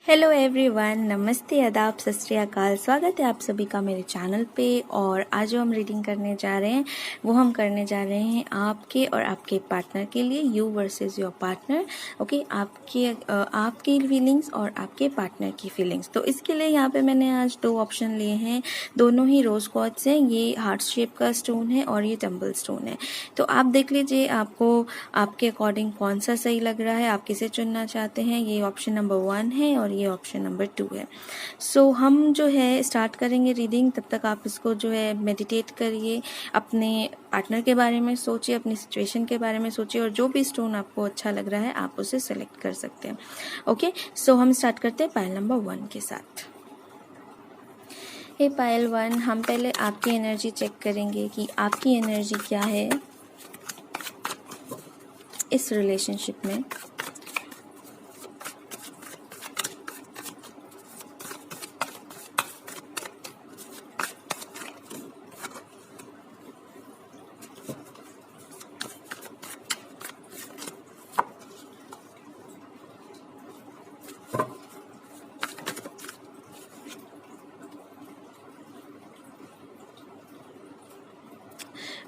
Hello everyone, नमस्ते, आदाब, सत श्री अकाल। स्वागत है आप सभी का मेरे चैनल पे। और आज जो हम रीडिंग करने जा रहे हैं वो हम करने जा रहे हैं आपके और आपके पार्टनर के लिए, you versus your partner. Okay, आपकी फीलिंग्स और आपके पार्टनर की फीलिंग्स। तो इसके लिए यहाँ पे मैंने आज दो ऑप्शन लिए हैं, दोनों ही रोज क्वार्ट्ज हैं। ये हार्ट शेप का स्टोन है और ये टम्बल स्टोन है। तो आप देख लीजिए आपको आपके अकॉर्डिंग कौन सा सही लग रहा है, आप किसे चुनना चाहते हैं। ये ऑप्शन नंबर 1 है और ये ऑप्शन नंबर 2 है। सो हम जो है स्टार्ट करेंगे रीडिंग। तब तक आप इसको जो है मेडिटेट करिए, अपने पार्टनर के बारे में सोचिए, अपनी सिचुएशन के बारे में सोचिए और जो भी स्टोन आपको अच्छा लग रहा है आप उसे सेलेक्ट कर सकते हैं। ओके, सो हम स्टार्ट करते हैं पाइल नंबर 1 के साथ। हे पाइल 1, हम पहले आपकी एनर्जी चेक करेंगे कि आपकी एनर्जी क्या है इस रिलेशनशिप में।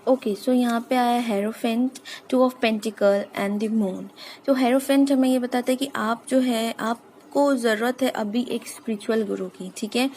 ओके, सो यहाँ पे आया hierophant, 2 of pentacle and the moon. तो हेरोफेंट हमें ये बताता है कि आप जो है आपको ज़रूरत है अभी एक स्पिरिचुअल गुरु की। ठीक है,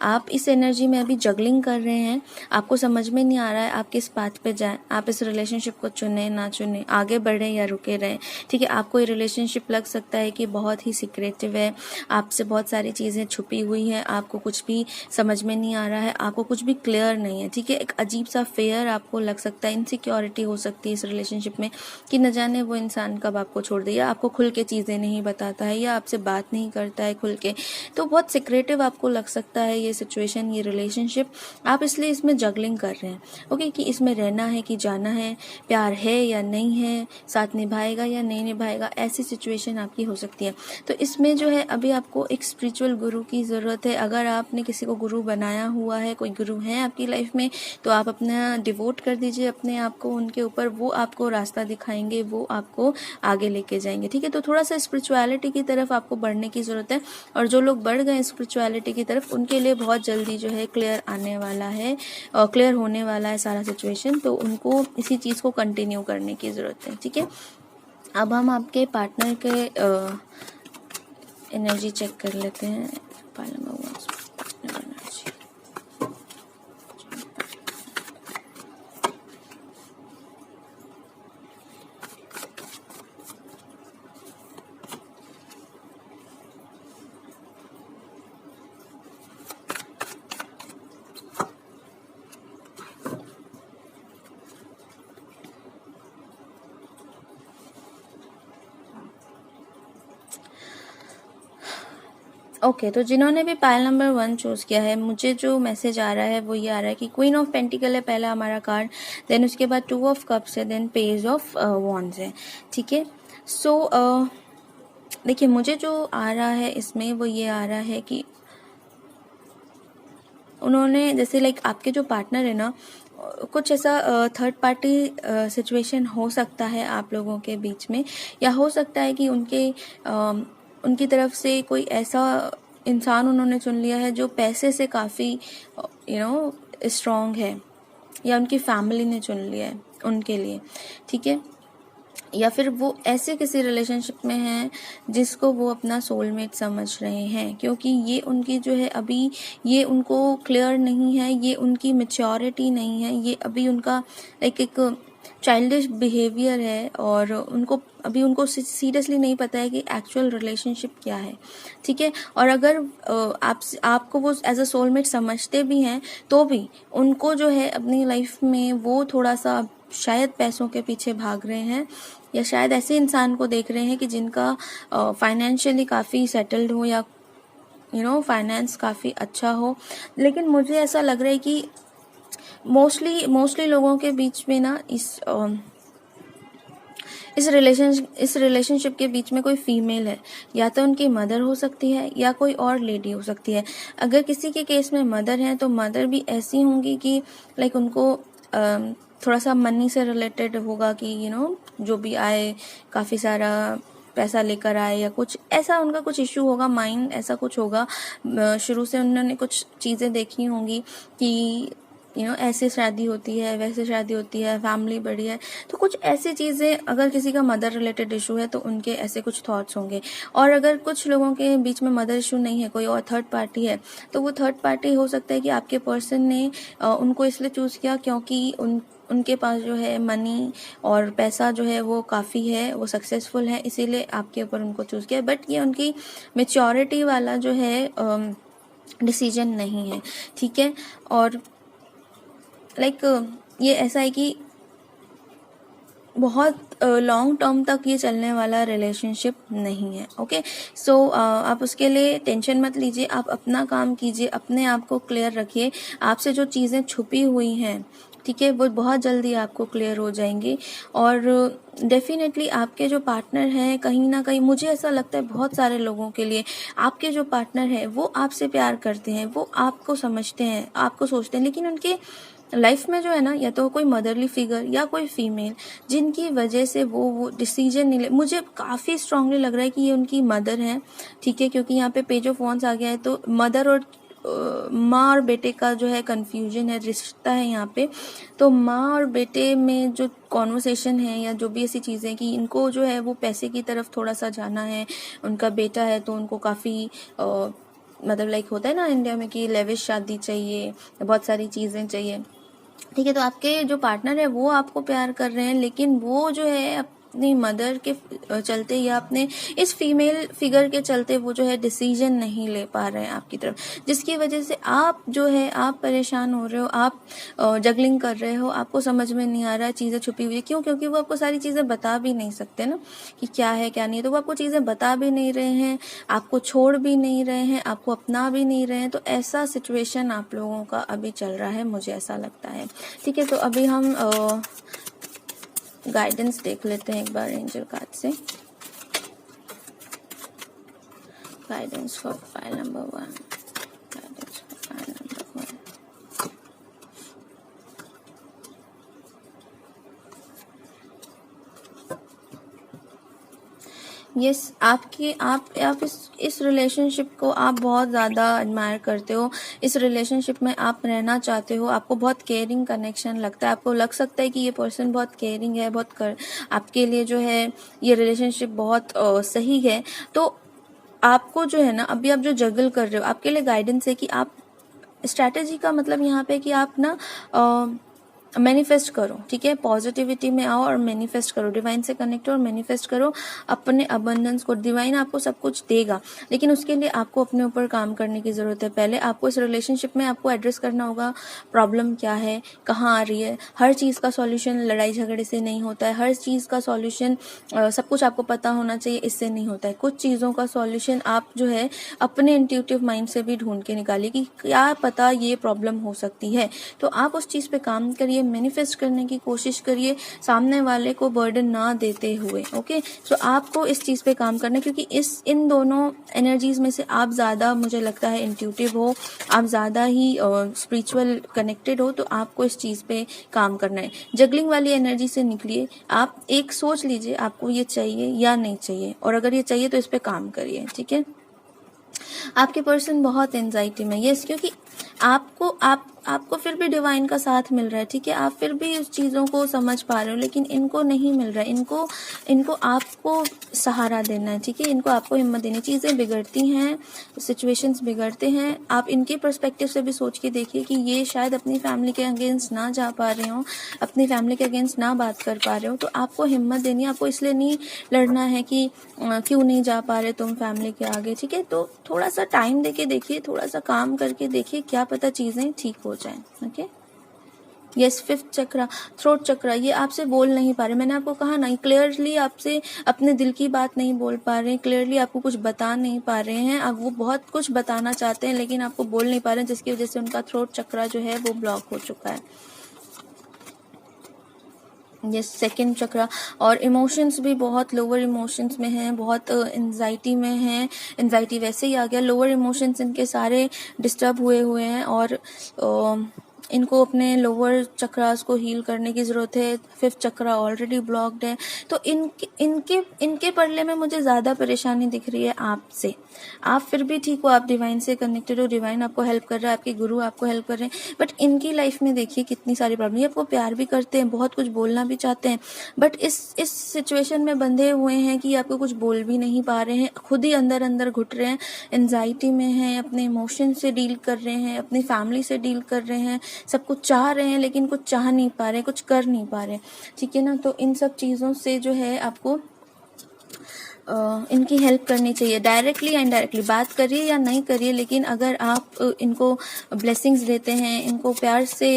आप इस एनर्जी में अभी जगलिंग कर रहे हैं, आपको समझ में नहीं आ रहा है आप किस पाथ पे जाएं, आप इस रिलेशनशिप को चुने ना चुने, आगे बढ़े या रुके रहें। ठीक है, आपको ये रिलेशनशिप लग सकता है कि बहुत ही सीक्रेटिव है, आपसे बहुत सारी चीज़ें छुपी हुई हैं, आपको कुछ भी समझ में नहीं आ रहा है, आपको कुछ भी क्लियर नहीं है। ठीक है, एक अजीब सा फेयर आपको लग सकता है, इनसिक्योरिटी हो सकती है इस रिलेशनशिप में कि न जाने वो इंसान कब आपको छोड़ दे, या आपको खुल के चीज़ें नहीं बताता है, या आपसे बात नहीं करता है खुल के। तो बहुत सिक्रेटिव आपको लग सकता है ये सिचुएशन, ये रिलेशनशिप। आप इसलिए इसमें जगलिंग कर रहे हैं। ओके, कि इसमें रहना है कि जाना है, प्यार है या नहीं है, साथ निभाएगा या नहीं निभाएगा, ऐसी सिचुएशन आपकी हो सकती है। तो इसमें जो है अभी आपको एक स्पिरिचुअल गुरु की ज़रूरत है। अगर आपने किसी को गुरु बनाया हुआ है, कोई गुरु है आपकी लाइफ में, तो आप अपना डिवोट कर दीजिए अपने आप को उनके ऊपर। वो आपको रास्ता दिखाएंगे, वो आपको आगे लेके जाएंगे। ठीक है, तो थोड़ा सा स्पिरिचुअलिटी की तरफ आपको बढ़ने की ज़रूरत है। और जो लोग बढ़ गए स्पिरिचुअलिटी की तरफ, उनके लिए बहुत जल्दी जो है क्लियर आने वाला है, क्लियर होने वाला है सारा सिचुएशन। तो उनको इसी चीज़ को कंटिन्यू करने की ज़रूरत है। ठीक है, अब हम आपके पार्टनर के एनर्जी चेक कर लेते हैं। ओके, तो जिन्होंने भी पाइल नंबर 1 चूज़ किया है, मुझे जो मैसेज आ रहा है वो ये आ रहा है कि क्वीन ऑफ पेंटिकल है पहला हमारा कार्ड, देन उसके बाद 2 ऑफ कप्स है, देन पेज ऑफ वॉन्ड्स है। ठीक है, सो देखिए मुझे जो आ रहा है इसमें वो ये आ रहा है कि उन्होंने जैसे लाइक आपके जो पार्टनर है ना, कुछ ऐसा थर्ड पार्टी सिचुएशन हो सकता है आप लोगों के बीच में, या हो सकता है कि उनकी तरफ से कोई ऐसा इंसान उन्होंने चुन लिया है जो पैसे से काफ़ी स्ट्रॉन्ग है, या उनकी फैमिली ने चुन लिया है उनके लिए। ठीक है, या फिर वो ऐसे किसी रिलेशनशिप में हैं जिसको वो अपना सोलमेट समझ रहे हैं, क्योंकि ये उनकी जो है अभी ये उनको क्लियर नहीं है, ये उनकी मैच्योरिटी नहीं है, ये अभी उनका एक चाइल्डिश बिहेवियर है, और उनको सीरियसली नहीं पता है कि एक्चुअल रिलेशनशिप क्या है। ठीक है, और अगर आपको वो एज अ सोलमेट समझते भी हैं तो भी उनको जो है अपनी लाइफ में वो थोड़ा सा शायद पैसों के पीछे भाग रहे हैं, या शायद ऐसे इंसान को देख रहे हैं कि जिनका फाइनेंशियली काफ़ी सेटल्ड हो, या फाइनेंस काफ़ी अच्छा हो। लेकिन मुझे ऐसा लग रहा है कि मोस्टली लोगों के बीच में ना इस रिलेशनशिप के बीच में कोई फीमेल है, या तो उनकी मदर हो सकती है या कोई और लेडी हो सकती है। अगर किसी के केस में मदर है तो मदर भी ऐसी होंगी कि लाइक उनको थोड़ा सा मनी से रिलेटेड होगा कि जो भी आए, काफ़ी सारा पैसा लेकर आए या कुछ ऐसा उनका कुछ इशू होगा, माइंड ऐसा कुछ होगा। शुरू से उन्होंने कुछ चीज़ें देखी होंगी कि ऐसे शादी होती है, वैसे शादी होती है, फैमिली बड़ी है, तो कुछ ऐसी चीज़ें, अगर किसी का मदर रिलेटेड इशू है तो उनके ऐसे कुछ थॉट्स होंगे। और अगर कुछ लोगों के बीच में मदर इशू नहीं है, कोई और थर्ड पार्टी है, तो वो थर्ड पार्टी हो सकता है कि आपके पर्सन ने उनको इसलिए चूज़ किया क्योंकि उनके पास जो है मनी और पैसा जो है वो काफ़ी है, वो सक्सेसफुल है, इसीलिए आपके ऊपर उनको चूज़ किया। बट ये उनकी मेच्योरिटी वाला जो है डिसीजन नहीं है, ठीक है। और ये ऐसा है कि बहुत लॉन्ग टर्म तक ये चलने वाला रिलेशनशिप नहीं है। ओके, सो आप उसके लिए टेंशन मत लीजिए, आप अपना काम कीजिए, अपने आप को क्लियर रखिए। आपसे जो चीज़ें छुपी हुई हैं, ठीक है, वो बहुत जल्दी आपको क्लियर हो जाएंगी। और डेफिनेटली आपके जो पार्टनर हैं, कहीं ना कहीं मुझे ऐसा लगता है बहुत सारे लोगों के लिए आपके जो पार्टनर हैं वो आपसे प्यार करते हैं, वो आपको समझते हैं, आपको सोचते हैं, लेकिन उनके लाइफ में जो है ना, या तो कोई मदरली फिगर या कोई फीमेल, जिनकी वजह से वो डिसीजन नहीं ले। मुझे काफ़ी स्ट्रांगली लग रहा है कि ये उनकी मदर है, ठीक है, क्योंकि यहाँ पे पेज ऑफ वॉन्ड्स आ गया है, तो मदर और माँ और बेटे का जो है कन्फ्यूजन है, रिश्ता है यहाँ पे। तो माँ और बेटे में जो कॉन्वर्सेशन है या जो भी ऐसी चीज़ें कि इनको जो है वो पैसे की तरफ थोड़ा सा जाना है। उनका बेटा है तो उनको काफ़ी मतलब होता है ना इंडिया में कि लेविश शादी चाहिए, बहुत सारी चीज़ें चाहिए, ठीक है। तो आपके जो पार्टनर है वो आपको प्यार कर रहे हैं, लेकिन वो जो है अपनी मदर के चलते या अपने इस फीमेल फिगर के चलते वो जो है डिसीजन नहीं ले पा रहे हैं आपकी तरफ, जिसकी वजह से आप जो है आप परेशान हो रहे हो, आप जगलिंग कर रहे हो, आपको समझ में नहीं आ रहा है, चीज़ें छुपी हुई है। क्यों? क्योंकि वो आपको सारी चीज़ें बता भी नहीं सकते ना कि क्या है क्या नहीं है, तो वो आपको चीज़ें बता भी नहीं रहे हैं, आपको छोड़ भी नहीं रहे हैं, आपको अपना भी नहीं रहे हैं। तो ऐसा सिचुएशन आप लोगों का अभी चल रहा है, मुझे ऐसा लगता है, ठीक है। तो अभी हम गाइडेंस देख लेते हैं एक बार एंजल कार्ड से। Guidance for file number 1, guidance for file number 1। Yes, आप इस रिलेशनशिप को आप बहुत ज़्यादा एडमायर करते हो, इस रिलेशनशिप में आप रहना चाहते हो, आपको बहुत केयरिंग कनेक्शन लगता है, आपको लग सकता है कि ये पर्सन बहुत केयरिंग है, आपके लिए जो है ये रिलेशनशिप बहुत सही है। तो आपको जो है ना, अभी आप जो जगल कर रहे हो, आपके लिए गाइडेंस है कि आप स्ट्रैटेजी का मतलब यहाँ पे कि आप ना मैनिफेस्ट करो, ठीक है, पॉजिटिविटी में आओ और मैनिफेस्ट करो, डिवाइन से कनेक्ट हो और मैनिफेस्ट करो अपने अबंडेंस को। डिवाइन आपको सब कुछ देगा, लेकिन उसके लिए आपको अपने ऊपर काम करने की ज़रूरत है। पहले आपको इस रिलेशनशिप में आपको एड्रेस करना होगा, प्रॉब्लम क्या है, कहाँ आ रही है। हर चीज़ का सॉल्यूशन लड़ाई झगड़े से नहीं होता है, हर चीज़ का सॉल्यूशन सब कुछ आपको पता होना चाहिए, इससे नहीं होता है। कुछ चीज़ों का सॉल्यूशन आप जो है अपने इंट्यूटिव माइंड से भी ढूंढ के निकालिए कि क्या पता ये प्रॉब्लम हो सकती है। तो आप उस चीज़ पे काम करिए, मैनिफेस्ट करने की कोशिश करिए, सामने वाले को बर्डन ना देते हुए। ओके, सो आपको इस चीज़ पे काम करना है, क्योंकि इन दोनों एनर्जीज में से आप ज़्यादा, मुझे लगता है, इंट्यूटिव हो, आप ज़्यादा ही स्पिरिचुअल कनेक्टेड हो, तो आपको इस चीज़ पे काम करना है। जगलिंग वाली एनर्जी से निकलिए, आप एक सोच लीजिए आपको ये चाहिए या नहीं चाहिए, और अगर ये चाहिए तो इस पे काम करिए, ठीक है। आपके पर्सन बहुत एंजाइटी में, यस, क्योंकि आपको फिर भी डिवाइन का साथ मिल रहा है, ठीक है, आप फिर भी उस चीज़ों को समझ पा रहे हो, लेकिन इनको नहीं मिल रहा है। इनको आपको सहारा देना है, ठीक है, इनको आपको हिम्मत देनी। चीज़ें बिगड़ती हैं, सिचुएशंस बिगड़ते हैं, आप इनके पर्सपेक्टिव से भी सोच के देखिए कि ये शायद अपनी फैमिली के अगेंस्ट ना जा पा रहे हो, अपनी फैमिली के अगेंस्ट ना बात कर पा रहे हो, तो आपको हिम्मत देनी है। आपको इसलिए नहीं लड़ना है कि क्यों नहीं जा पा रहे तुम फैमिली के आगे, ठीक है। तो थोड़ा सा टाइम देके देखिए, थोड़ा सा काम करके देखिए, क्या पता चीज़ें ठीक हो जाएं। ओके, यस, 5th चक्रा, थ्रोट चक्रा, ये आपसे बोल नहीं पा रहे। मैंने आपको कहा ना, क्लियरली आपसे अपने दिल की बात नहीं बोल पा रहे, क्लियरली आपको कुछ बता नहीं पा रहे हैं। अब वो बहुत कुछ बताना चाहते हैं लेकिन आपको बोल नहीं पा रहे हैं, जिसकी वजह से उनका थ्रोट चक्रा जो है वो ब्लॉक हो चुका है। ये 2nd चक्रा, और इमोशंस भी बहुत लोअर इमोशंस में हैं, बहुत एंजाइटी में हैं। एंजाइटी वैसे ही आ गया, लोअर इमोशंस इनके सारे डिस्टर्ब हुए हैं, और इनको अपने लोअर चक्रास को हील करने की ज़रूरत है। 5th चक्रा ऑलरेडी ब्लॉक्ड है। तो इनके पड़ले में मुझे ज़्यादा परेशानी दिख रही है आपसे। आप फिर भी ठीक हो, आप डिवाइन से कनेक्टेड हो, डिवाइन आपको हेल्प कर रहा है, आपके गुरु आपको हेल्प कर रहे हैं, बट इनकी लाइफ में देखिए कितनी सारी प्रॉब्लम। ये आपको प्यार भी करते हैं, बहुत कुछ बोलना भी चाहते हैं, बट इस सिचुएशन में बंधे हुए हैं कि आपको कुछ बोल भी नहीं पा रहे हैं, खुद ही अंदर अंदर घुट रहे हैं, एंजाइटी में हैं, अपने इमोशन से डील कर रहे हैं, अपनी फैमिली से डील कर रहे हैं, सब कुछ चाह रहे हैं लेकिन कुछ चाह नहीं पा रहे, कुछ कर नहीं पा रहे। ठीक है ना। तो इन सब चीज़ों से जो है आपको इनकी हेल्प करनी चाहिए। डायरेक्टली या इनडायरेक्टली बात करिए या नहीं करिए, लेकिन अगर आप इनको ब्लेसिंग्स देते हैं, इनको प्यार से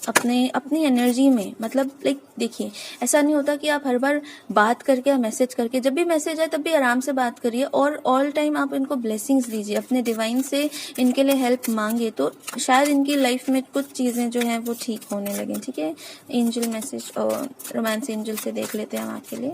अपनी एनर्जी में, मतलब लाइक देखिए, ऐसा नहीं होता कि आप हर बार बात करके या मैसेज करके, जब भी मैसेज आए तब भी आराम से बात करिए और ऑल टाइम आप इनको ब्लेसिंग्स दीजिए, अपने डिवाइन से इनके लिए हेल्प मांगे, तो शायद इनकी लाइफ में कुछ चीज़ें जो हैं वो ठीक होने लगें। ठीक है। एंजल मैसेज और रोमांस एंजल से देख लेते हैं हम आपके लिए।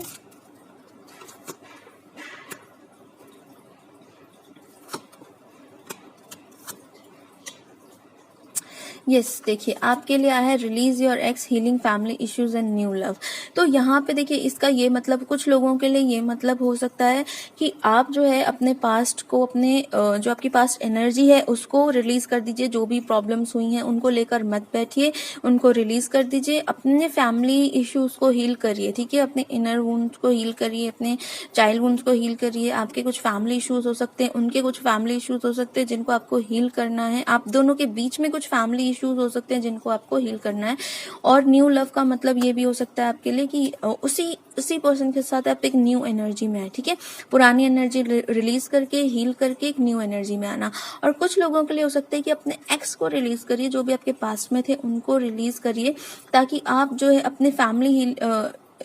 यस, देखिए आपके लिए आया है release your x, healing family issues and new love. तो यहाँ पे देखिए इसका ये मतलब, कुछ लोगों के लिए ये मतलब हो सकता है कि आप जो है अपने पास्ट को, अपने जो आपकी पास्ट एनर्जी है उसको रिलीज कर दीजिए। जो भी प्रॉब्लम्स हुई हैं उनको लेकर मत बैठिए, उनको रिलीज कर दीजिए। अपने फैमिली इश्यूज को हील करिए। ठीक है। अपने इनर वुंड्स को हील करिए, अपने चाइल्ड वुंड्स को हील करिए। आपके कुछ फैमिली इश्यूज हो सकते हैं, उनके कुछ फैमिली इश्यूज हो सकते हैं जिनको आपको हील करना है। आप दोनों के बीच में कुछ फैमिली इश्यूज हो सकते हैं जिनको आपको हील करना है। और न्यू लव का मतलब ये भी हो सकता है आपके लिए कि उसी पर्सन के साथ आप एक न्यू एनर्जी में आए। ठीक है। पुरानी एनर्जी रिलीज करके, हील करके एक न्यू एनर्जी में आना। और कुछ लोगों के लिए हो सकता है कि अपने एक्स को रिलीज करिए, जो भी आपके पास्ट में थे उनको रिलीज करिए, ताकि आप जो है अपने फैमिली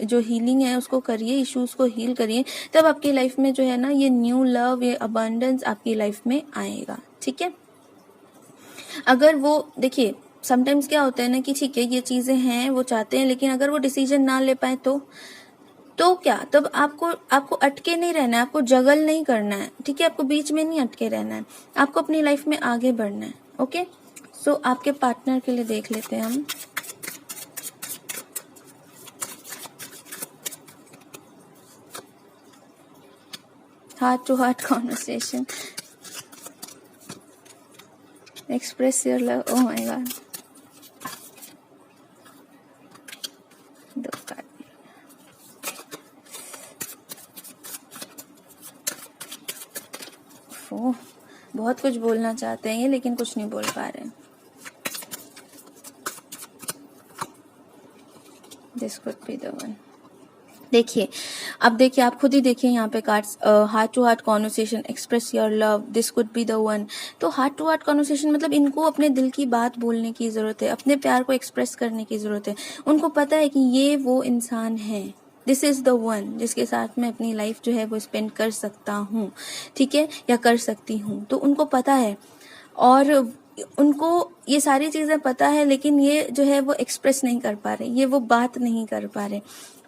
जो हीलिंग है उसको करिए, इश्यूज को हील करिए, तब आपकी लाइफ में जो है ना ये न्यू लव, ये अबंडेंस आपकी लाइफ में आएगा। ठीक है। अगर वो देखिए समटाइम्स क्या होता है ना कि ठीक है ये चीजें हैं, वो चाहते हैं, लेकिन अगर वो डिसीजन ना ले पाए तो क्या, तब आपको अटके नहीं रहना है, आपको जगल नहीं करना है। ठीक है। आपको बीच में नहीं अटके रहना है, आपको अपनी लाइफ में आगे बढ़ना है। ओके। सो आपके पार्टनर के लिए देख लेते हैं हम। Heart to heart conversation, express your love. Oh my god, दो कार्ड। ओह, बहुत कुछ बोलना चाहते हैं ये, लेकिन कुछ नहीं बोल पा रहे। This could be the one. देखिए, अब देखिए, आप खुद ही देखिए यहाँ पे cards, heart to heart conversation, express your love, this could be the one. तो हार्ट टू हार्ट कॉन्वर्सेशन मतलब इनको अपने दिल की बात बोलने की जरूरत है, अपने प्यार को एक्सप्रेस करने की जरूरत है। उनको पता है कि ये वो इंसान है, दिस इज द वन जिसके साथ मैं अपनी लाइफ जो है वो स्पेंड कर सकता हूँ। ठीक है, या कर सकती हूँ। तो उनको पता है और उनको ये सारी चीजें पता है, लेकिन ये जो है वो एक्सप्रेस नहीं कर पा रहे, ये वो बात नहीं कर पा रहे।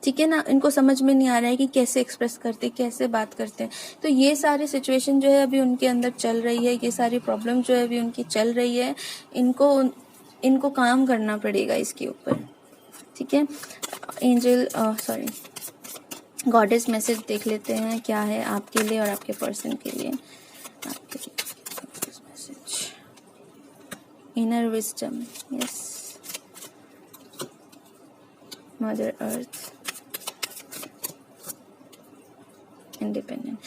ठीक है ना। इनको समझ में नहीं आ रहा है कि कैसे एक्सप्रेस करते, कैसे बात करते हैं। तो ये सारी सिचुएशन जो है अभी उनके अंदर चल रही है, ये सारी प्रॉब्लम जो है अभी उनकी चल रही है, इनको काम करना पड़ेगा इसके ऊपर। ठीक है। एंजल सॉरी गॉडेस मैसेज देख लेते हैं क्या है आपके लिए और आपके पर्सन के लिए। आपके लिए message, inner wisdom, yes, mother earth, independent,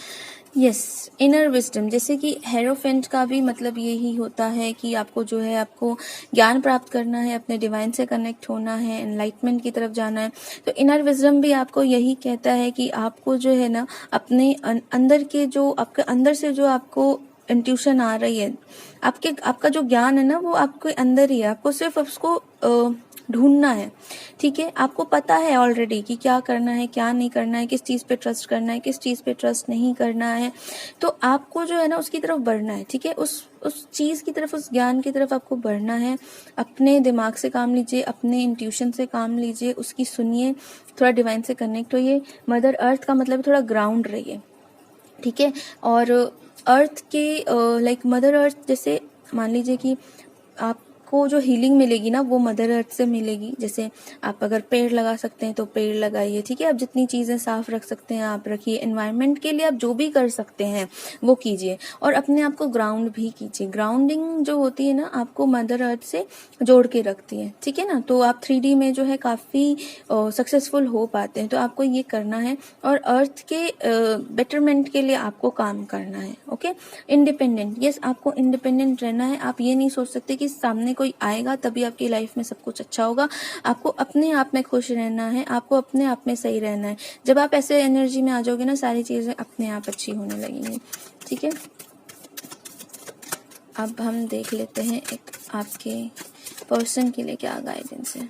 yes, inner wisdom. जैसे कि हेरोफेंट का भी मतलब यही होता है कि आपको जो है आपको ज्ञान प्राप्त करना है, अपने डिवाइन से कनेक्ट होना है, एनलाइटमेंट की तरफ जाना है। तो इनर विजडम भी आपको यही कहता है कि आपको जो है ना अपने अंदर के जो आपके अंदर से जो आपको इंट्यूशन आ रही है, आपका जो ज्ञान है ना वो आपके अंदर ही है, आपको सिर्फ उसको ढूंढना है। ठीक है। आपको पता है ऑलरेडी कि क्या करना है, क्या नहीं करना है, किस चीज पे ट्रस्ट करना है, किस चीज पे ट्रस्ट नहीं करना है। तो आपको जो है ना उसकी तरफ बढ़ना है। ठीक है। उस चीज की तरफ, उस ज्ञान की तरफ आपको बढ़ना है। अपने दिमाग से काम लीजिए, अपने इंट्यूशन से काम लीजिए, उसकी सुनिए, थोड़ा डिवाइन से कनेक्ट होइए। मदर अर्थ का मतलब थोड़ा ग्राउंड रहिए। ठीक है। और अर्थ के लाइक मदर अर्थ, जैसे मान लीजिए कि आप आपको जो हीलिंग मिलेगी ना वो मदर अर्थ से मिलेगी। जैसे आप अगर पेड़ लगा सकते हैं तो पेड़ लगाइए, ठीक है। आप जितनी चीज़ें साफ रख सकते हैं आप रखिए। एनवायरनमेंट के लिए आप जो भी कर सकते हैं वो कीजिए, और अपने आप को ग्राउंड भी कीजिए। ग्राउंडिंग जो होती है ना आपको मदर अर्थ से जोड़ के रखती है, ठीक है ना। तो आप 3D में जो है काफ़ी सक्सेसफुल हो पाते हैं। तो आपको ये करना है और अर्थ के बेटरमेंट के लिए आपको काम करना है। ओके, इंडिपेंडेंट, यस, आपको इंडिपेंडेंट रहना है। आप ये नहीं सोच सकते कि सामने कोई आएगा तभी आपकी लाइफ में सब कुछ अच्छा होगा। आपको अपने आप में खुश रहना है, आपको अपने आप में सही रहना है। जब आप ऐसे एनर्जी में आ जाओगे ना सारी चीज़ें अपने आप अच्छी होने लगेंगी, ठीक है। अब हम देख लेते हैं एक आपके पर्सन के लिए क्या गाइडेंस है।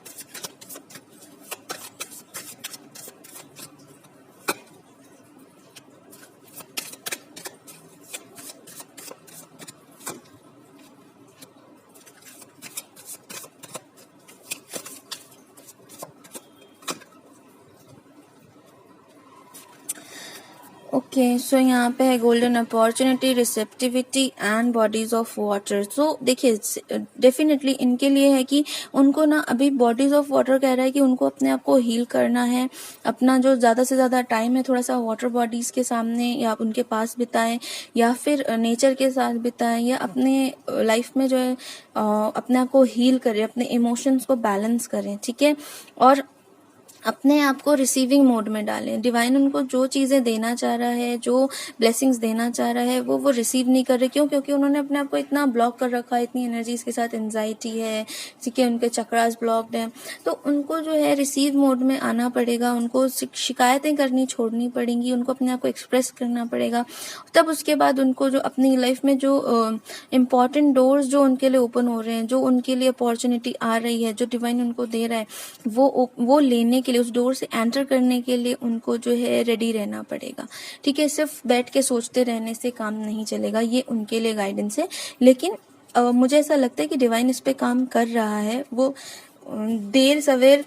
ओके, सो यहाँ पे है golden opportunity, receptivity and bodies of water. So देखिए डेफिनेटली इनके लिए है कि उनको ना अभी बॉडीज ऑफ वाटर कह रहा है कि उनको अपने आप को हील करना है। अपना जो ज़्यादा से ज़्यादा टाइम है थोड़ा सा वाटर बॉडीज के सामने या उनके पास बिताएं, या फिर नेचर के साथ बिताएं, या अपने लाइफ में जो है अपने आप को हील करें, अपने इमोशंस को बैलेंस करें, ठीक है। और अपने आप को रिसीविंग मोड में डालें। डिवाइन उनको जो चीज़ें देना चाह रहा है, जो ब्लेसिंग्स देना चाह रहा है वो रिसीव नहीं कर रहे। क्यों? क्योंकि उन्होंने अपने आप को इतना ब्लॉक कर रखा है, इतनी एनर्जीज के साथ एंजाइटी है, ठीक है, उनके चक्रास ब्लॉक्ड हैं। तो उनको जो है रिसीव मोड में आना पड़ेगा, उनको शिकायतें करनी छोड़नी पड़ेंगी, उनको अपने आप को एक्सप्रेस करना पड़ेगा। तब उसके बाद उनको जो अपनी लाइफ में जो इम्पॉर्टेंट डोर्स जो उनके लिए ओपन हो रहे हैं, जो उनके लिए अपॉर्चुनिटी आ रही है, जो डिवाइन उनको दे रहा है, वो लेने के लिए, उस डोर से एंटर करने के लिए उनको जो है रेडी रहना पड़ेगा, ठीक है। सिर्फ बैठ के सोचते रहने से काम नहीं चलेगा, ये उनके लिए गाइडेंस है। लेकिन मुझे ऐसा लगता है कि डिवाइन इस पे काम कर रहा है। वो देर सवेर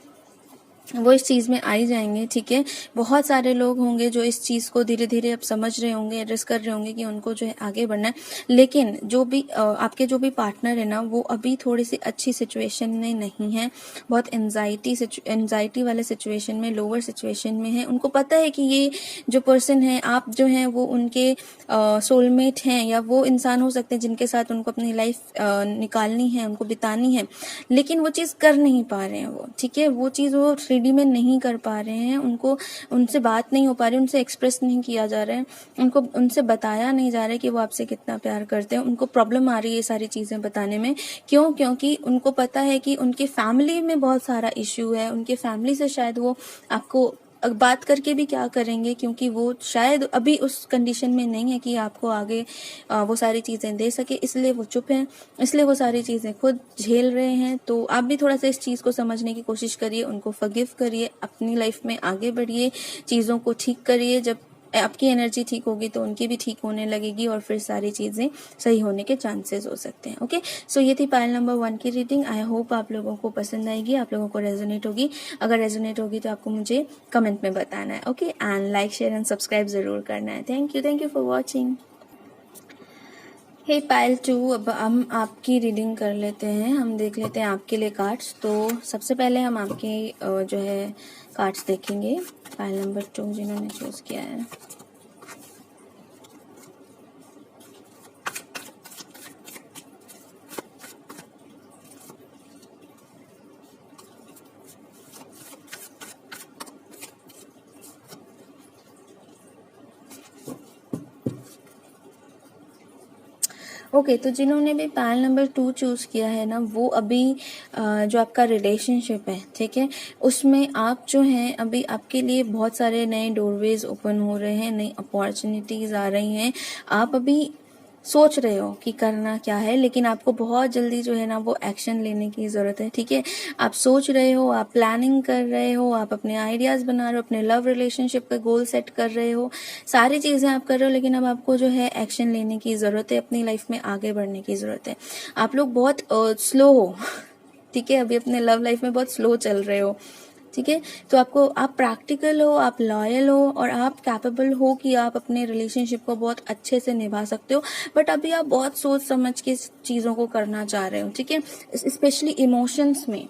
वो इस चीज़ में आ ही जाएंगे, ठीक है। बहुत सारे लोग होंगे जो इस चीज़ को धीरे धीरे अब समझ रहे होंगे, एड्रेस कर रहे होंगे कि उनको जो है आगे बढ़ना है। लेकिन जो भी आपके जो भी पार्टनर है ना वो अभी थोड़ी सी अच्छी सिचुएशन में नहीं है, बहुत एंजाइटी वाले सिचुएशन में, लोअर सिचुएशन में है। उनको पता है कि ये जो पर्सन है, आप जो हैं वो उनके सोलमेट हैं, या वो इंसान हो सकते हैं जिनके साथ उनको अपनी लाइफ निकालनी है, उनको बितानी है। लेकिन वो चीज़ कर नहीं पा रहे हैं वो, ठीक है। वो चीज़ वो 3D में नहीं कर पा रहे हैं, उनको उनसे बात नहीं हो पा रही, उनसे एक्सप्रेस नहीं किया जा रहा है, उनको उनसे बताया नहीं जा रहा है कि वो आपसे कितना प्यार करते हैं। उनको प्रॉब्लम आ रही है ये सारी चीज़ें बताने में। क्यों? क्योंकि उनको पता है कि उनकी फैमिली में बहुत सारा इश्यू है, उनके फैमिली से शायद वो आपको बात करके भी क्या करेंगे, क्योंकि वो शायद अभी उस कंडीशन में नहीं है कि आपको आगे वो सारी चीज़ें दे सके, इसलिए वो चुप हैं, इसलिए वो सारी चीज़ें खुद झेल रहे हैं। तो आप भी थोड़ा सा इस चीज़ को समझने की कोशिश करिए, उनको फॉरगिव करिए, अपनी लाइफ में आगे बढ़िए, चीज़ों को ठीक करिए। जब आपकी एनर्जी ठीक होगी तो उनकी भी ठीक होने लगेगी, और फिर सारी चीज़ें सही होने के चांसेस हो सकते हैं। ओके, सो ये थी पायल नंबर 1 की रीडिंग। आई होप आप लोगों को पसंद आएगी, आप लोगों को रेजोनेट होगी। अगर रेजोनेट होगी तो आपको मुझे कमेंट में बताना है, okay. And like, share and subscribe ज़रूर करना है। Thank you for watching. Hey Payal 2, अब हम आपकी रीडिंग कर लेते हैं, हम देख लेते हैं आपके लिए कार्ड्स। तो सबसे पहले हम आपके जो है कार्ड्स देखेंगे, पायल नंबर 2 जिन्होंने चूज़ किया है। ओके, तो जिन्होंने भी पायल नंबर 2 चूज़ किया है ना, वो अभी जो आपका रिलेशनशिप है, ठीक है, उसमें आप जो हैं अभी आपके लिए बहुत सारे नए डोरवेज ओपन हो रहे हैं, नई अपॉर्चुनिटीज़ आ रही हैं। आप अभी सोच रहे हो कि करना क्या है, लेकिन आपको बहुत जल्दी जो है ना वो एक्शन लेने की ज़रूरत है, ठीक है। आप सोच रहे हो, आप प्लानिंग कर रहे हो, आप अपने आइडियाज़ बना रहे हो, अपने लव रिलेशनशिप का गोल सेट कर रहे हो, सारी चीज़ें आप कर रहे हो, लेकिन अब आपको जो है एक्शन लेने की ज़रूरत है, अपनी लाइफ में आगे बढ़ने की ज़रूरत है। आप लोग बहुत स्लो हो, ठीक है, अभी अपने लव लाइफ में बहुत स्लो चल रहे हो, ठीक है। तो आप प्रैक्टिकल हो, आप लॉयल हो और आप कैपेबल हो कि आप अपने रिलेशनशिप को बहुत अच्छे से निभा सकते हो। बट अभी आप बहुत सोच समझ के चीज़ों को करना चाह रहे हो, ठीक है। स्पेशली इमोशंस में,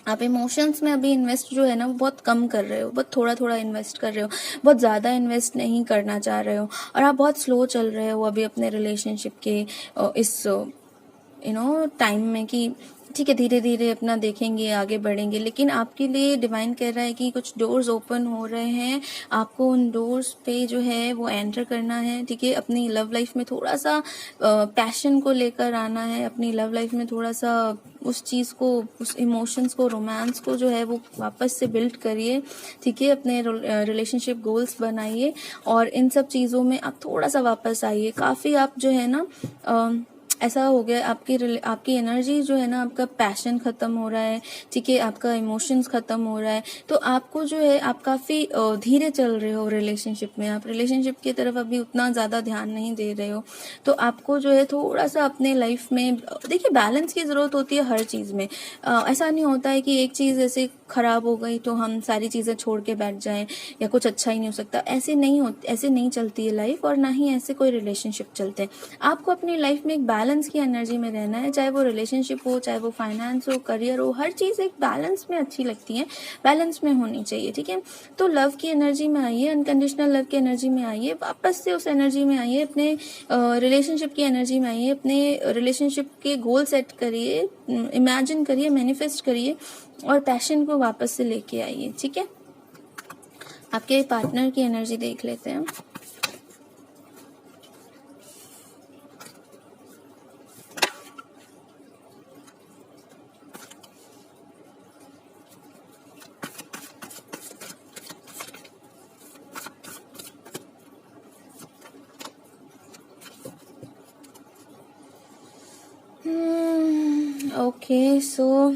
आप इमोशंस में अभी इन्वेस्ट जो है ना वो बहुत कम कर रहे हो, बहुत थोड़ा थोड़ा इन्वेस्ट कर रहे हो, बहुत ज़्यादा इन्वेस्ट नहीं करना चाह रहे हो, और आप बहुत स्लो चल रहे हो अभी अपने रिलेशनशिप के इस टाइम में कि ठीक है धीरे धीरे अपना देखेंगे, आगे बढ़ेंगे। लेकिन आपके लिए डिवाइन कह रहा है कि कुछ डोर्स ओपन हो रहे हैं, आपको उन डोर्स पे जो है वो एंटर करना है, ठीक है। अपनी लव लाइफ में थोड़ा सा पैशन को लेकर आना है, अपनी लव लाइफ में थोड़ा सा उस चीज़ को, उस इमोशंस को, रोमांस को जो है वो वापस से बिल्ड करिए, ठीक है। अपने रिलेशनशिप गोल्स बनाइए और इन सब चीज़ों में आप थोड़ा सा वापस आइए। काफ़ी आप जो है ना ऐसा हो गया, आपकी एनर्जी जो है ना, आपका पैशन खत्म हो रहा है, ठीक है, आपका इमोशंस खत्म हो रहा है। तो आपको जो है, आप काफ़ी धीरे चल रहे हो रिलेशनशिप में, आप रिलेशनशिप की तरफ अभी उतना ज़्यादा ध्यान नहीं दे रहे हो। तो आपको जो है थोड़ा सा अपने लाइफ में देखिए बैलेंस की ज़रूरत होती है हर चीज़ में। ऐसा नहीं होता है कि एक चीज़ ऐसे खराब हो गई तो हम सारी चीज़ें छोड़ के बैठ जाएं या कुछ अच्छा ही नहीं हो सकता। ऐसे नहीं चलती है लाइफ, और ना ही ऐसे कोई रिलेशनशिप चलते हैं। आपको अपनी लाइफ में एक बैलेंस की एनर्जी में रहना है, चाहे वो रिलेशनशिप हो, चाहे वो फाइनेंस हो, करियर हो, हर चीज़ एक बैलेंस में अच्छी लगती है, बैलेंस में होनी चाहिए, ठीक है। तो लव की एनर्जी में आइए, अनकंडीशनल लव की एनर्जी में आइए, वापस से उस एनर्जी में आइए, अपने रिलेशनशिप की एनर्जी में आइए, अपने रिलेशनशिप के गोल सेट करिए, इमेजिन करिए, मैनिफेस्ट करिए और पैशन को वापस से लेके आइए, ठीक है। आपके पार्टनर की एनर्जी देख लेते हैं। ओके, सो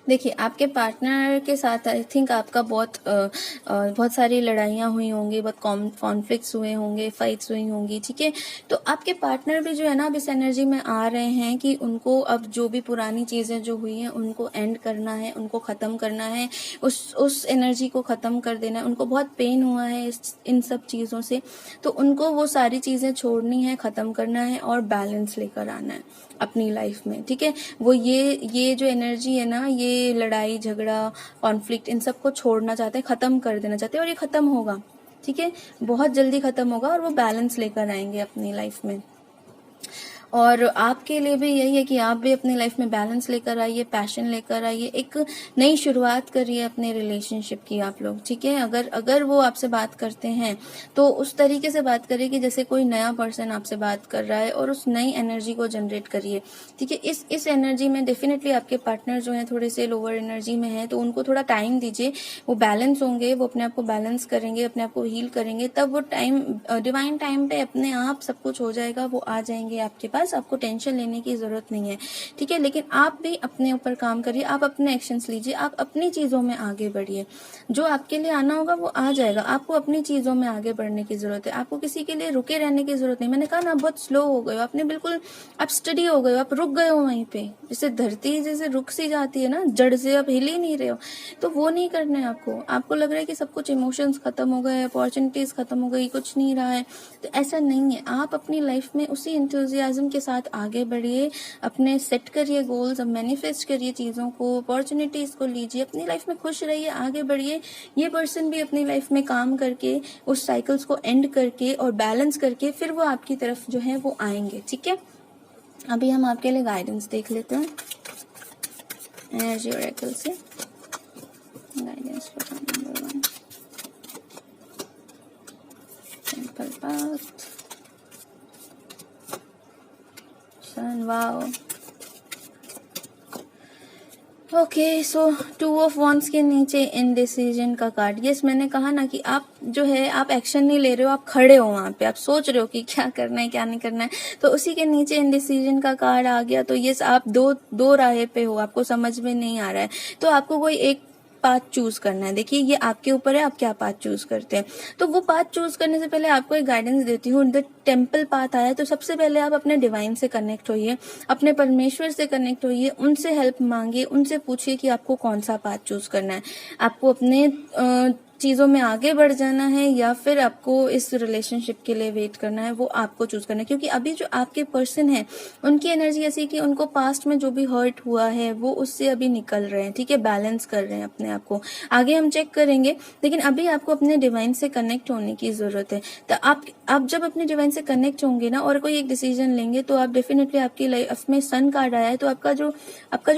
देखिए आपके पार्टनर के साथ आई थिंक आपका बहुत सारी लड़ाइयाँ हुई होंगी, बहुत कॉन्फ्लिक्ट्स हुए होंगे, फाइट्स हुई होंगी, ठीक है। तो आपके पार्टनर भी जो है ना अब इस एनर्जी में आ रहे हैं कि उनको अब जो भी पुरानी चीज़ें जो हुई हैं उनको एंड करना है, उनको ख़त्म करना है, उस एनर्जी को ख़त्म कर देना है। उनको बहुत पेन हुआ है इन सब चीज़ों से, तो उनको वो सारी चीज़ें छोड़नी है, ख़त्म करना है और बैलेंस लेकर आना है अपनी लाइफ में, ठीक है। वो ये जो एनर्जी है ना, ये लड़ाई झगड़ा कॉन्फ्लिक्ट इन सब को छोड़ना चाहते हैं, ख़त्म कर देना चाहते हैं, और ये ख़त्म होगा, ठीक है, बहुत जल्दी ख़त्म होगा और वो बैलेंस लेकर आएंगे अपनी लाइफ में। और आपके लिए भी यही है कि आप भी अपनी लाइफ में बैलेंस लेकर आइए, पैशन लेकर आइए, एक नई शुरुआत करिए अपने रिलेशनशिप की आप लोग, ठीक है। अगर वो आपसे बात करते हैं तो उस तरीके से बात करिए कि जैसे कोई नया पर्सन आपसे बात कर रहा है, और उस नई एनर्जी को जनरेट करिए, ठीक है। इस एनर्जी में डेफिनेटली आपके पार्टनर जो है थोड़े से लोअर एनर्जी में है, तो उनको थोड़ा टाइम दीजिए, वो बैलेंस होंगे, वो अपने आप को बैलेंस करेंगे, अपने आप को हील करेंगे, तब वो टाइम डिवाइन टाइम पे अपने आप सब कुछ हो जाएगा, वो आ जाएंगे आपके पास, आपको टेंशन लेने की जरूरत नहीं है, ठीक है। लेकिन आप भी अपने ऊपर काम करिए, आप अपने एक्शंस लीजिए, आप अपनी चीजों में आगे बढ़िए, जो आपके लिए आना होगा वो आ जाएगा। आपको अपनी चीजों में आगे बढ़ने की जरूरत है, आपको किसी के लिए रुके रहने की जरूरत नहीं। मैंने कहा ना, बहुत स्लो हो गए हो, आपने बिल्कुल आप स्टडी हो गए हो, आप रुक गए हो वहीं पे, जैसे धरती जैसे रुक सी जाती है ना जड़ से, आप हिल ही नहीं रहे हो, तो वो नहीं करना है आपको लग रहा है कि सब कुछ इमोशंस खत्म हो गए, अपॉर्चुनिटीज खत्म हो गई, कुछ नहीं रहा है, तो ऐसा नहीं है। आप अपनी लाइफ में उसी एंथुसियाज्म के साथ आगे बढ़िए, अपने सेट करिए गोल्स, अब मैनिफेस्ट करिए चीज़ों को, अपॉर्चुनिटीज़ को लीजिए, अपनी लाइफ में खुश रहिए, आगे बढ़िए। ये पर्सन भी अपनी लाइफ में काम करके उस साइकिल्स को एंड करके और बैलेंस करके फिर वो आपकी तरफ जो है वो आएंगे, ठीक है। अभी हम आपके लिए गाइडेंस देख लेते हैं एनर्जी ऑरेकल से। Guidance number 1, simple path, sun, wow. Okay, so 2 of wands के नीचे इनडिसीजन का कार्ड। यस, मैंने कहा ना कि आप जो है आप एक्शन नहीं ले रहे हो, आप खड़े हो वहां पे, आप सोच रहे हो कि क्या करना है क्या नहीं करना है, तो उसी के नीचे इनडिसीजन का कार्ड आ गया। तो यस, आप दो राहे पे हो, आपको समझ में नहीं आ रहा है, तो आपको कोई एक पाथ चूज करना है। देखिए ये आपके ऊपर है, आप क्या पाथ चूज करते हैं। तो वो पाथ चूज करने से पहले आपको एक गाइडेंस देती हूँ। द टेम्पल पाथ आया तो सबसे पहले आप अपने डिवाइन से कनेक्ट होइए, अपने परमेश्वर से कनेक्ट होइए, उनसे हेल्प मांगिए, उनसे पूछिए कि आपको कौन सा पाथ चूज करना है। आपको अपने चीज़ों में आगे बढ़ जाना है या फिर आपको इस रिलेशनशिप के लिए वेट करना है, वो आपको चूज करना है। क्योंकि अभी जो आपके पर्सन है उनकी एनर्जी ऐसी है कि उनको पास्ट में जो भी हर्ट हुआ है वो उससे अभी निकल रहे हैं, ठीक है, बैलेंस कर रहे हैं अपने आप को। आगे हम चेक करेंगे, लेकिन अभी आपको अपने डिवाइन से कनेक्ट होने की जरूरत है। तो आप जब अपने डिवाइन से कनेक्ट होंगे ना और कोई एक डिसीजन लेंगे तो आप डेफिनेटली, आपकी लाइफ में सन कार्ड आया है तो आपका जो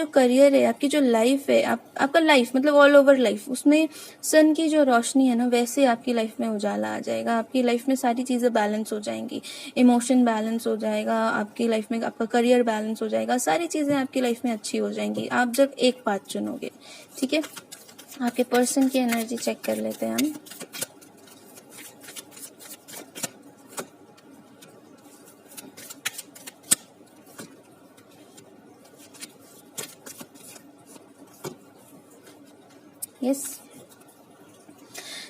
करियर है, आपकी जो लाइफ है, आपका लाइफ मतलब ऑल ओवर लाइफ, उसमें सन की जो रोशनी है ना, वैसे आपकी लाइफ में उजाला आ जाएगा। आपकी लाइफ में सारी चीजें बैलेंस हो जाएंगी, इमोशन बैलेंस हो जाएगा, आपकी लाइफ में आपका करियर बैलेंस हो जाएगा, सारी चीजें आपकी लाइफ में अच्छी हो जाएंगी आप जब एक पाथ चुनोगे। ठीक है, आपके पर्सन की एनर्जी चेक कर लेते हैं हम। यस,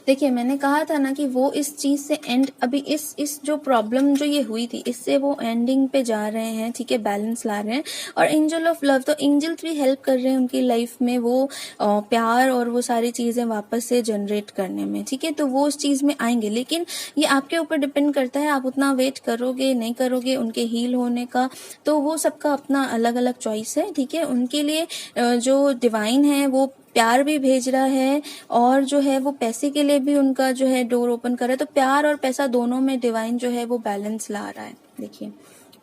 देखिए मैंने कहा था ना कि वो इस चीज से एंड, अभी इस जो प्रॉब्लम जो ये हुई थी इससे वो एंडिंग पे जा रहे हैं, ठीक है, बैलेंस ला रहे हैं। और एंजल ऑफ लव, तो एंजल्स भी हेल्प कर रहे हैं उनकी लाइफ में वो प्यार और वो सारी चीजें वापस से जनरेट करने में, ठीक है। तो वो उस चीज में आएंगे, लेकिन ये आपके ऊपर डिपेंड करता है आप उतना वेट करोगे नहीं करोगे उनके हील होने का। तो वो सबका अपना अलग अलग चॉइस है, ठीक है। उनके लिए जो डिवाइन है वो प्यार भी भेज रहा है और जो है वो पैसे के लिए भी उनका जो है डोर ओपन कर रहा है। तो प्यार और पैसा दोनों में डिवाइन जो है वो बैलेंस ला रहा है, देखिए,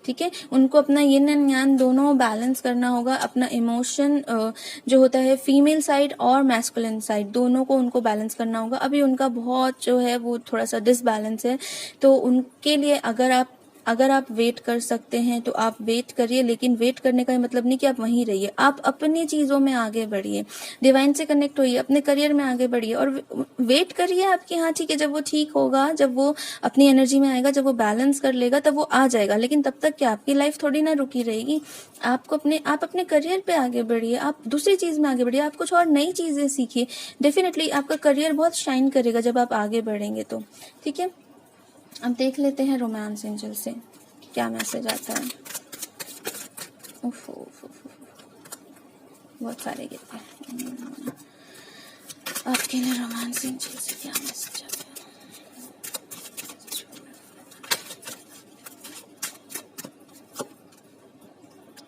ठीक है। उनको अपना यिन एंड यांग दोनों बैलेंस करना होगा। अपना इमोशन जो होता है फीमेल साइड और मैस्कुलिन साइड, दोनों को उनको बैलेंस करना होगा। अभी उनका बहुत जो है वो थोड़ा सा डिसबैलेंस है। तो उनके लिए अगर आप वेट कर सकते हैं तो आप वेट करिए, लेकिन वेट करने का मतलब नहीं कि आप वहीं रहिए। आप अपनी चीजों में आगे बढ़िए, डिवाइन से कनेक्ट होइए, अपने करियर में आगे बढ़िए और वेट करिए आपकी, हाँ ठीक है, जब वो ठीक होगा, जब वो अपनी एनर्जी में आएगा, जब वो बैलेंस कर लेगा तब वो आ जाएगा। लेकिन तब तक क्या आपकी लाइफ थोड़ी ना रुकी रहेगी। आप अपने करियर पे आगे बढ़िए, आप दूसरी चीज में आगे बढ़िए, आप कुछ और नई चीजें सीखिए। डेफिनेटली आपका करियर बहुत शाइन करेगा जब आप आगे बढ़ेंगे तो, ठीक है। अब देख लेते हैं रोमांस एंजल से क्या मैसेज आता है। बहुत सारे गिफ्ट हैं आपके लिए। रोमांस एंजल से क्या मैसेज आता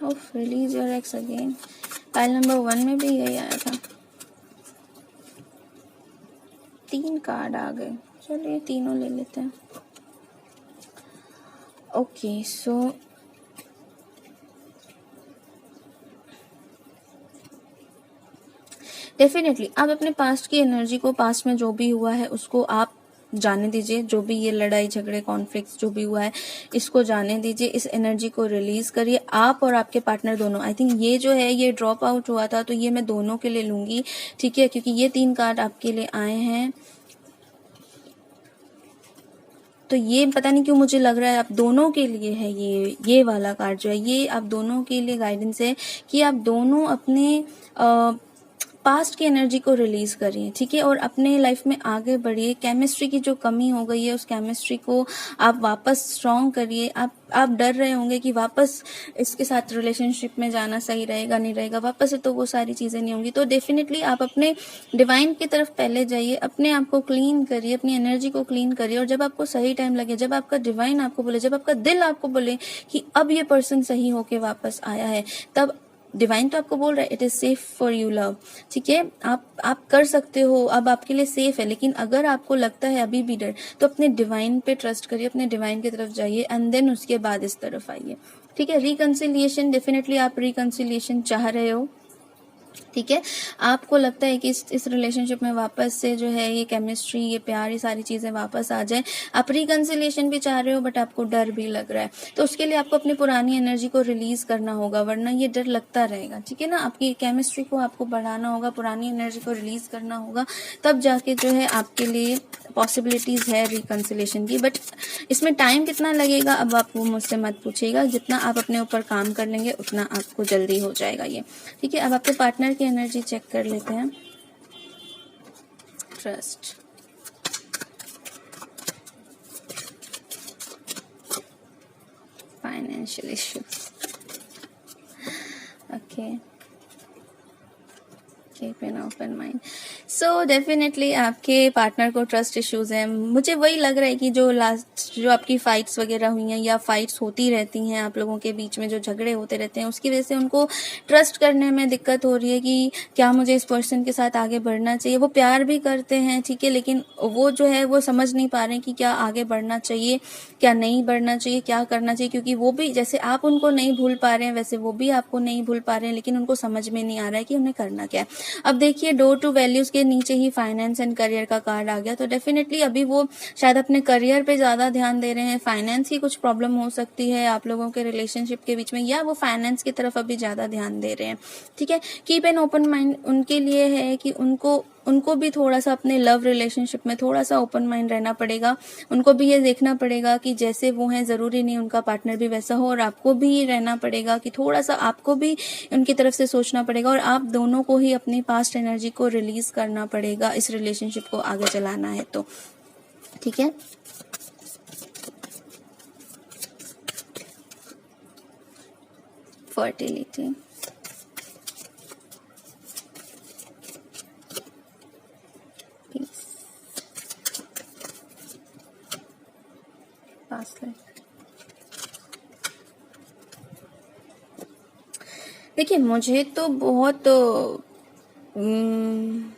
है। Release your x again. Pile number 1 में भी यही आया था। 3 कार्ड आ गए, चलिए तीनों ले लेते हैं। ओके, सो डेफिनेटली आप अपने पास्ट की एनर्जी को, पास्ट में जो भी हुआ है उसको आप जाने दीजिए। जो भी ये लड़ाई झगड़े कॉन्फ्लिक्ट्स जो भी हुआ है इसको जाने दीजिए, इस एनर्जी को रिलीज करिए, आप और आपके पार्टनर दोनों। आई थिंक ये जो है ये ड्रॉप आउट हुआ था तो ये मैं दोनों के लिए लूंगी, ठीक है, क्योंकि ये 3 कार्ड आपके लिए आए हैं। तो ये पता नहीं क्यों मुझे लग रहा है आप दोनों के लिए है, ये वाला कार्ड जो है ये आप दोनों के लिए गाइडेंस है कि आप दोनों अपने पास्ट की एनर्जी को रिलीज करिए, ठीक है, और अपने लाइफ में आगे बढ़िए। केमिस्ट्री की जो कमी हो गई है उस केमिस्ट्री को आप वापस स्ट्रॉन्ग करिए। आप डर रहे होंगे कि वापस इसके साथ रिलेशनशिप में जाना सही रहेगा नहीं रहेगा, वापस से तो वो सारी चीजें नहीं होंगी। तो डेफिनेटली आप अपने डिवाइन की तरफ पहले जाइए, अपने आप को क्लीन करिए, अपनी एनर्जी को क्लीन करिए। और जब आपको सही टाइम लगे, जब आपका डिवाइन आपको बोले, जब आपका दिल आपको बोले कि अब ये पर्सन सही होके वापस आया है, तब डिवाइन तो आपको बोल रहा है it is safe for you love, ठीक है, आप कर सकते हो, अब आपके लिए सेफ है। लेकिन अगर आपको लगता है अभी भी डर, तो अपने डिवाइन पे ट्रस्ट करिए, अपने डिवाइन की तरफ जाइए एंड देन उसके बाद इस तरफ आइए, ठीक है। रिकंसिलिएशन, डेफिनेटली आप रिकंसिलिएशन चाह रहे हो, ठीक है। आपको लगता है कि इस रिलेशनशिप में वापस से जो है ये केमिस्ट्री, ये प्यार, ये सारी चीजें वापस आ जाए। आप रिकंसिलिएशन भी चाह रहे हो बट आपको डर भी लग रहा है, तो उसके लिए आपको अपनी पुरानी एनर्जी को रिलीज करना होगा, वरना ये डर लगता रहेगा, ठीक है ना। आपकी केमिस्ट्री को आपको बढ़ाना होगा, पुरानी एनर्जी को रिलीज करना होगा, तब जाके जो है आपके लिए पॉसिबिलिटीज है रिकंसिलिएशन की। बट इसमें टाइम कितना लगेगा अब आप वो मुझसे मत पूछिएगा, जितना आप अपने ऊपर काम कर लेंगे उतना आपको जल्दी हो जाएगा ये, ठीक है। अब आपके पार्टनर की एनर्जी चेक कर लेते हैं। Trust, financial issues, okay, keep an open mind. So definitely आपके पार्टनर को ट्रस्ट इश्यूज हैं। मुझे वही लग रहा है कि जो आपकी फाइट्स वगैरह हुई हैं या फाइट्स होती रहती हैं आप लोगों के बीच में, जो झगड़े होते रहते हैं, उसकी वजह से उनको ट्रस्ट करने में दिक्कत हो रही है कि क्या मुझे इस पर्सन के साथ आगे बढ़ना चाहिए। वो प्यार भी करते हैं, ठीक है, लेकिन वो जो है वो समझ नहीं पा रहे हैं कि क्या आगे बढ़ना चाहिए, क्या नहीं बढ़ना चाहिए, क्या करना चाहिए, क्योंकि वो भी जैसे आप उनको नहीं भूल पा रहे हैं वैसे वो भी आपको नहीं भूल पा रहे हैं, लेकिन उनको समझ में नहीं आ रहा है कि उन्हें करना क्या है। अब देखिए, डोर टू वैल्यूज के नीचे ही फाइनेंस एंड करियर का कार्ड आ गया, तो डेफिनेटली अभी वो शायद अपने करियर पे ज्यादा ध्यान दे रहे हैं। फाइनेंस की कुछ प्रॉब्लम हो सकती है आप लोगों के रिलेशनशिप के बीच में, या वो फाइनेंस की तरफ अभी ज्यादा ध्यान दे रहे हैं, ठीक है। कीप एन ओपन माइंड उनके लिए है कि उनको भी थोड़ा सा अपने लव रिलेशनशिप में थोड़ा सा ओपन माइंड रहना पड़ेगा। उनको भी ये देखना पड़ेगा कि जैसे वो हैं जरूरी नहीं उनका पार्टनर भी वैसा हो, और आपको भी ये रहना पड़ेगा कि थोड़ा सा आपको भी उनकी तरफ से सोचना पड़ेगा, और आप दोनों को ही अपनी पास्ट एनर्जी को रिलीज करना पड़ेगा इस रिलेशनशिप को आगे चलाना है तो, ठीक है। फर्टिलिटी, देखिए, मुझे तो बहुत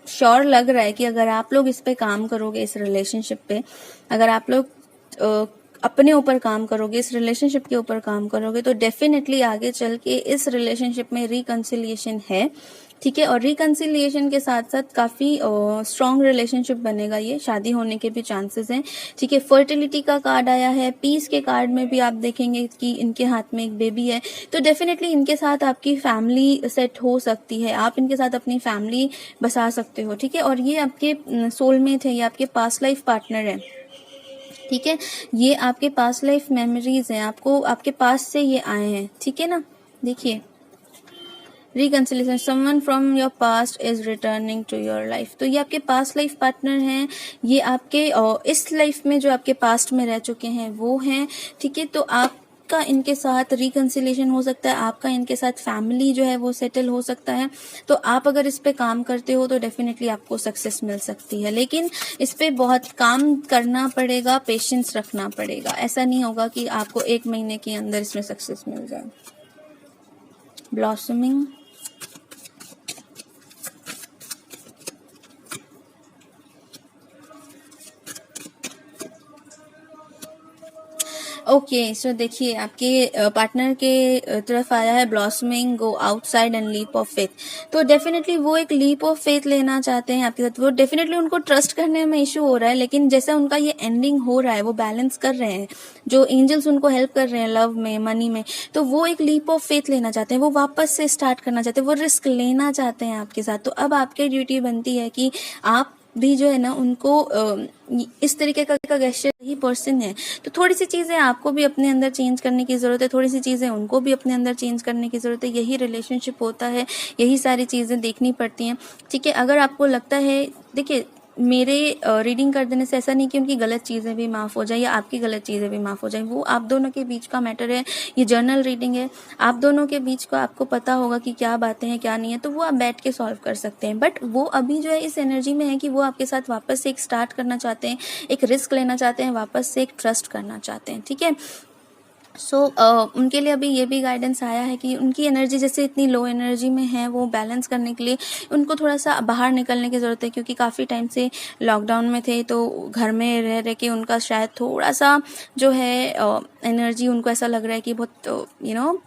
श्योर लग रहा है कि अगर आप लोग इस पे काम करोगे, इस रिलेशनशिप पे, अगर आप लोग अपने ऊपर काम करोगे, इस रिलेशनशिप के ऊपर काम करोगे, तो डेफिनेटली आगे चल के इस रिलेशनशिप में रिकंसिलिएशन है, ठीक है। और रिकंसिलिएशन के साथ साथ काफी स्ट्रॉन्ग रिलेशनशिप बनेगा, ये शादी होने के भी चांसेस हैं, ठीक है। फर्टिलिटी का कार्ड आया है, पीस के कार्ड में भी आप देखेंगे कि इनके हाथ में एक बेबी है, तो डेफिनेटली इनके साथ आपकी फैमिली सेट हो सकती है, आप इनके साथ अपनी फैमिली बसा सकते हो, ठीक है। और ये आपके सोलमेट है, ये आपके पास्ट लाइफ पार्टनर है, ठीक है। ये आपके पास्ट लाइफ मेमोरीज हैं, आपको आपके पास से ये आए हैं, ठीक है ना। देखिए, reconciliation, someone from your past is returning to your life, तो ये आपके पास्ट लाइफ पार्टनर हैं, ये आपके इस लाइफ में जो आपके पास्ट में रह चुके हैं वो हैं, ठीक है। तो आपका इनके साथ रिकंसिलिएशन हो सकता है, आपका इनके साथ फैमिली जो है वो सेटल हो सकता है। तो आप अगर इस पे काम करते हो तो डेफिनेटली आपको सक्सेस मिल सकती है, लेकिन इस पे बहुत काम करना पड़ेगा, पेशेंस रखना पड़ेगा। ऐसा नहीं होगा कि आपको 1 महीने के अंदर इसमें सक्सेस मिल जाए। ब्लॉसमिंग, ओके, सो देखिए, आपके पार्टनर के तरफ आया है blossoming, go outside and leap of faith. तो डेफिनेटली वो एक लीप ऑफ फेथ लेना चाहते हैं आपके साथ। वो डेफिनेटली उनको ट्रस्ट करने में इशू हो रहा है, लेकिन जैसा उनका ये एंडिंग हो रहा है वो बैलेंस कर रहे हैं, जो एंजल्स उनको हेल्प कर रहे हैं लव में, मनी में, तो वो एक लीप ऑफ फेथ लेना चाहते हैं, वो वापस से स्टार्ट करना चाहते हैं, वो रिस्क लेना चाहते हैं आपके साथ। तो अब आपकी ड्यूटी बनती है कि आप भी जो है ना उनको इस तरीके का गेस्चर ही पर्सन है, तो थोड़ी सी चीजें आपको भी अपने अंदर चेंज करने की जरूरत है, थोड़ी सी चीजें उनको भी अपने अंदर चेंज करने की जरूरत है। यही रिलेशनशिप होता है, यही सारी चीजें देखनी पड़ती हैं, ठीक है। अगर आपको लगता है, देखिए, मेरे रीडिंग कर देने से ऐसा नहीं कि उनकी गलत चीजें भी माफ हो जाए या आपकी गलत चीजें भी माफ हो जाए, वो आप दोनों के बीच का मैटर है। ये जर्नल रीडिंग है, आप दोनों के बीच का आपको पता होगा कि क्या बातें हैं क्या नहीं है, तो वो आप बैठ के सॉल्व कर सकते हैं। बट वो अभी जो है इस एनर्जी में है कि वो आपके साथ वापस से एक स्टार्ट करना चाहते हैं, एक रिस्क लेना चाहते हैं, वापस से एक ट्रस्ट करना चाहते हैं, ठीक है। सो उनके लिए अभी ये भी गाइडेंस आया है कि उनकी एनर्जी जैसे इतनी लो एनर्जी में है, वो बैलेंस करने के लिए उनको थोड़ा सा बाहर निकलने की ज़रूरत है, क्योंकि काफ़ी टाइम से लॉकडाउन में थे, तो घर में रह रह के उनका शायद थोड़ा सा जो है एनर्जी, उनको ऐसा लग रहा है कि बहुत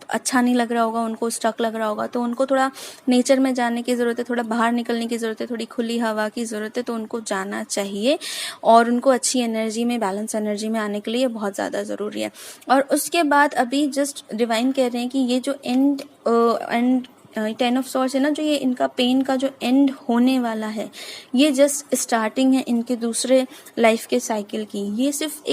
अच्छा नहीं लग रहा होगा, उनको स्टक लग रहा होगा। तो उनको थोड़ा नेचर में जाने की ज़रूरत है, थोड़ा बाहर निकलने की ज़रूरत है, थोड़ी खुली हवा की ज़रूरत है, तो उनको जाना चाहिए, और उनको अच्छी एनर्जी में, बैलेंस एनर्जी में आने के लिए बहुत ज़्यादा ज़रूरी है। और उसके बाद अभी जस्ट डिवाइन कह रहे हैं कि ये जो एंड 10 ऑफ सॉर्ड्स है ना, जो ये इनका पेन का जो एंड होने वाला है, ये जस्ट स्टार्टिंग है इनके दूसरे लाइफ के साइकिल की। ये सिर्फ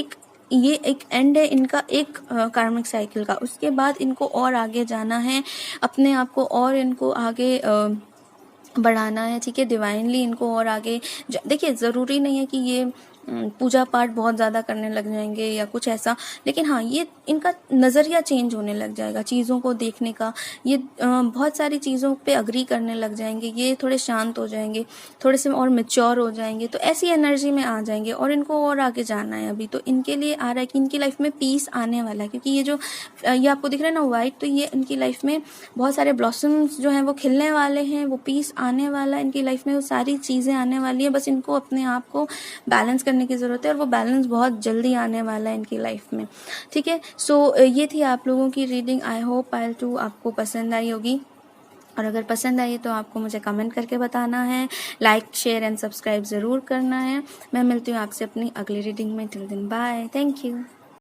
ये एक एंड है इनका एक कार्मिक साइकिल का। उसके बाद इनको और आगे जाना है, अपने आप को और इनको आगे बढ़ाना है, ठीक है, डिवाइनली इनको और आगे देखिए, ज़रूरी नहीं है कि ये पूजा पाठ बहुत ज़्यादा करने लग जाएंगे या कुछ ऐसा, लेकिन हाँ, ये इनका नज़रिया चेंज होने लग जाएगा चीज़ों को देखने का। ये बहुत सारी चीज़ों पे अग्री करने लग जाएंगे, ये थोड़े शांत हो जाएंगे, थोड़े से और मैच्योर हो जाएंगे, तो ऐसी एनर्जी में आ जाएंगे और इनको और आगे जाना है। अभी तो इनके लिए आ रहा है कि इनकी लाइफ में पीस आने वाला है, क्योंकि ये जो ये आपको दिख रहा है ना वाइट, तो ये इनकी लाइफ में बहुत सारे ब्लॉसम्स जो हैं वो खिलने वाले हैं, वो पीस आने वाला है इनकी लाइफ में, वो सारी चीज़ें आने वाली है। बस इनको अपने आप को बैलेंस करने की ज़रूरत है और वो बैलेंस बहुत जल्दी आने वाला है इनकी लाइफ में, ठीक है। सो ये थी आप लोगों की reading. I hope I to आपको पसंद आई होगी, और अगर पसंद आई तो आपको मुझे कमेंट करके बताना है, लाइक शेयर एंड सब्सक्राइब ज़रूर करना है। मैं मिलती हूँ आपसे अपनी अगली रीडिंग में। Till then bye, thank you.